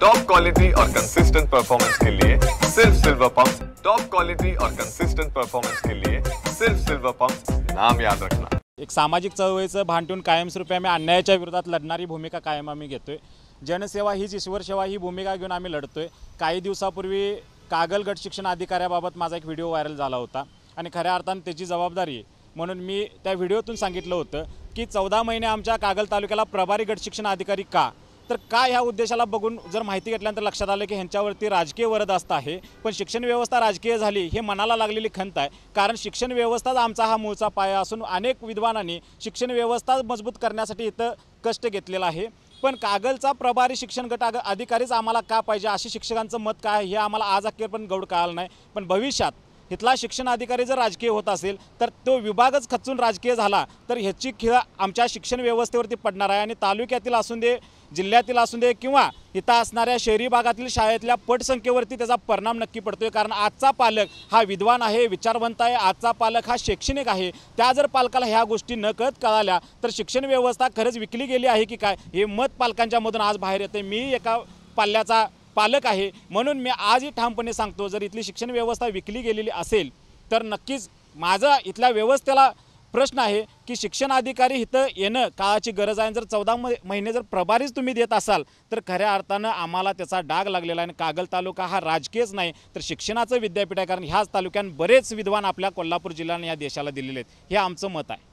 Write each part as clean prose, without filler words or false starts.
Top quality और consistent performance के लिए सिर्फ सिल्वर पंप्स। टॉप क्वालिटी और कंसिस्टेंट परफॉर्मेंस के लिए सिर्फ सिल्वर पंप्स, नाम याद रखना। एक सामाजिक चळवळीचं भान ठेवून कायमस्वरूपी आम्ही अन्यायाच्या विरोधात लढणारी भूमिका कायम आम्ही घेतोय। जनसेवा हीच ईश्वर सेवा ही भूमिका घेऊन आम्ही लढतोय। काही दिवसापूर्वी कागल गट शिक्षण अधिकाऱ्याबाबत माझा एक व्हिडिओ व्हायरल झाला होता आणि खऱ्या अर्थाने त्याची जबाबदारी आहे म्हणून मी त्या व्हिडिओतून सांगितलं होतं की 14 महिने आमच्या कागल तालुक्याला प्रभारी गट शिक्षण अधिकारी का, तर का ह्या उद्देशाला बघून जर माहिती घेतल्यानंतर लक्षात आलं की ह्यांच्यावरती राजकीय वरदहस्त आहे। पण शिक्षण व्यवस्था राजकीय झाली हे मनाला लागलेली खंत आहे, कारण शिक्षण व्यवस्थाच आमचा हा मूळचा पाया असून अनेक विद्वानांनी शिक्षण व्यवस्था मजबूत करण्यासाठी इथं कष्ट घेतलेलं आहे। पण कागलचा प्रभारी शिक्षण गट अधिकारीच आम्हाला का पाहिजे अशी शिक्षकांचं मत काय आहे हे आम्हाला आज अखेर पण गौड कळालं नाही। पण भविष्यात इथला शिक्षण अधिकारी जर राजकीय होत असेल तर तो विभागच खचून राजकीय झाला तर ह्याची खीळ आमच्या शिक्षण व्यवस्थेवरती पडणार आहे आणि तालुक्यातील असू दे, जिल्ह्यातील असू दे किंवा इथं असणाऱ्या शहरी भागातील शाळेतल्या पटसंख्येवरती त्याचा परिणाम नक्की पडतोय। कारण आजचा पालक हा विद्वान आहे, विचारवंत आहे, आजचा पालक हा शैक्षणिक आहे। त्या जर पालकाला ह्या गोष्टी न कळत कळाल्या तर शिक्षण व्यवस्था खरंच विकली गेली आहे की काय हे मत पालकांच्या मधून आज बाहेर येते। मी एका पाल्याचा पालक आहे म्हणून मी आजही ठामपणे सांगतो, जर इथली शिक्षण व्यवस्था विकली गेलेली असेल तर नक्कीच माझा इथल्या व्यवस्थेला प्रश्न आहे की शिक्षण अधिकारी इथं येणं काळाची गरज आहे। जर 14 महिने जर प्रभारीच तुम्ही देत असाल तर खऱ्या अर्थानं आम्हाला त्याचा डाग लागलेला आहे। आणि कागल तालुका हा राजकीयच नाही तर शिक्षणाचं विद्यापीठ आहे, कारण ह्याच तालुक्यात बरेच विद्वान आपल्या कोल्हापूर जिल्ह्याने या देशाला दिलेले आहेत, हे आमचं मत आहे।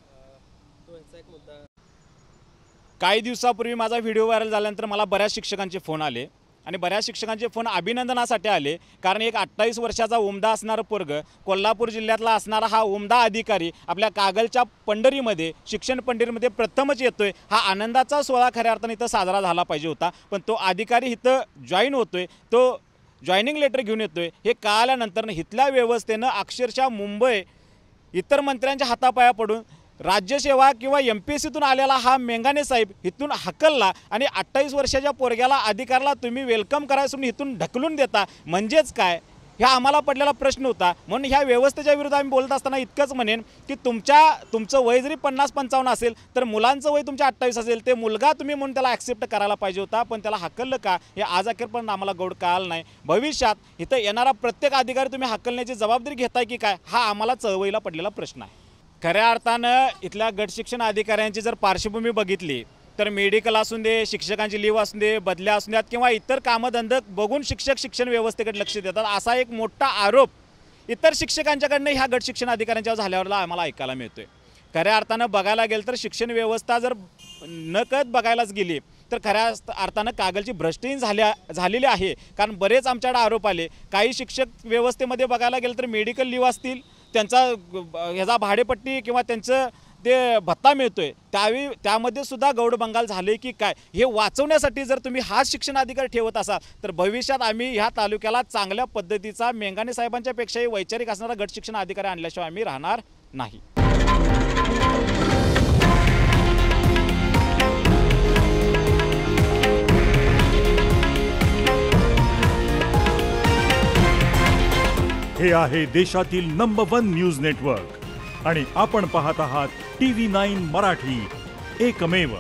काही दिवसापूर्वी माझा व्हिडिओ व्हायरल झाल्यानंतर मला बऱ्याच शिक्षकांचे फोन आले आणि बऱ्याच शिक्षकांचे फोन अभिनंदनासाठी आले, कारण एक 28 वर्षाचा उमदा असणारा पोरग, कोल्हापूर जिल्ह्यातला असणारा हा उमदा अधिकारी आपल्या कागलच्या पंढरीमध्ये शिक्षण पंढरीमध्ये प्रथमच येतोय। हा आनंदाचा सोहळा खऱ्या अर्थाने इथं साजरा झाला पाहिजे होता, पण तो अधिकारी इथं जॉईन होतोय, तो जॉईनिंग लेटर घेऊन येतोय हे कळाल्यानंतर इथल्या व्यवस्थेनं अक्षरशः मुंबई इतर मंत्र्यांच्या हातापाया पडून राज्यसेवा किंवा MPSCतून आलेला हा मेंगाने साहेब इथून हकलला आणि 28 वर्षाच्या पोरग्याला अधिकारला तुम्ही वेलकम करायचं इथून ढकलून देता म्हणजेच काय, हा आम्हाला पडलेला प्रश्न होता। म्हणून ह्या व्यवस्थेच्या विरुद्ध आम्ही बोलत असताना इतकंच म्हणेन की तुमचं वय जरी 50-55 असेल तर मुलांचं वय तुमच्या 28 असेल, ते मुलगा तुम्ही म्हणून त्याला ॲक्सेप्ट करायला पाहिजे होता, पण त्याला हकललं का हे आज अखेर पण आम्हाला गौड कळालं नाही। भविष्यात इथं येणारा प्रत्येक अधिकारी तुम्ही हकलण्याची जबाबदारी घेताय की काय हा आम्हाला चळवळीला पडलेला प्रश्न आहे। खऱ्या अर्थानं इथल्या गट शिक्षण अधिकाऱ्यांची जर पार्श्वभूमी बघितली तर मेडिकल असून दे, शिक्षकांची लीव असून दे, बदल्या असून द्यात किंवा इतर कामधंदे बघून शिक्षक शिक्षण व्यवस्थेकडे लक्ष देतात असा एक मोठा आरोप इतर शिक्षकांच्याकडनं ह्या गट शिक्षण अधिकाऱ्यांच्यावर झाल्यावर आम्हाला ऐकायला मिळतोय। खऱ्या अर्थानं बघायला गेलं तर शिक्षण व्यवस्था जर नकळत बघायलाच गेली तर खऱ्या अर्थानं कागलची भ्रष्टही झालेली आहे, कारण बरेच आमच्याकडे आरोप आले। काही शिक्षक व्यवस्थेमध्ये बघायला गेलं तर मेडिकल लीव असतील, त्यांचा ह्याचा भाडेपट्टी किंवा त्यांचं ते भत्ता मिळतोय त्यामध्ये सुद्धा गौड बंगाल झाले की काय हे वाचवण्यासाठी जर तुम्ही हाच शिक्षण अधिकारी ठेवत असाल तर भविष्यात आम्ही ह्या तालुक्याला चांगल्या पद्धतीचा मेंगाने साहेबांच्या पेक्षाही वैचारिक असणारा गट शिक्षण अधिकारी आणल्याशिवाय आम्ही राहणार नाही। हे आहे देशातील नंबर 1 न्यूज नेटवर्क आणि आपण पाहत आहात TV9 मराठी, एकमेव।